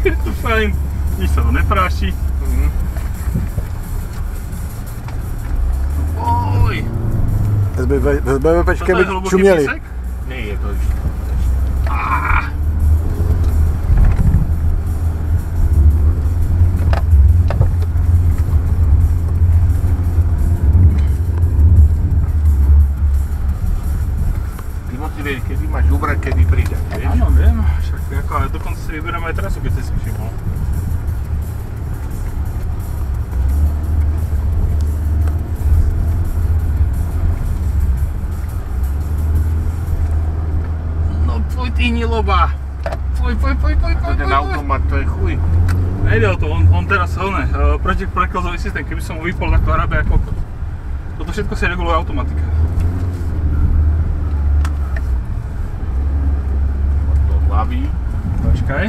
Je to fajn, nič sa to nepráši. Oj! S BVPčkem by čuměli. Nie, je to už. Vieš, kedy máš ubrať, kedy pridať, vieš? Áno, viem, však ako, ale dokonca si vyberám aj trasu, keď si si všimol. No tvoj ty hniloba! Tvoj. Ten automat, to je chuj. Nejde o to, on teraz protipreklzový systém, keby som ho vypol, tak to hrabe ako kokot. Toto všetko si reguluje automatika. Hlavy. Počkaj.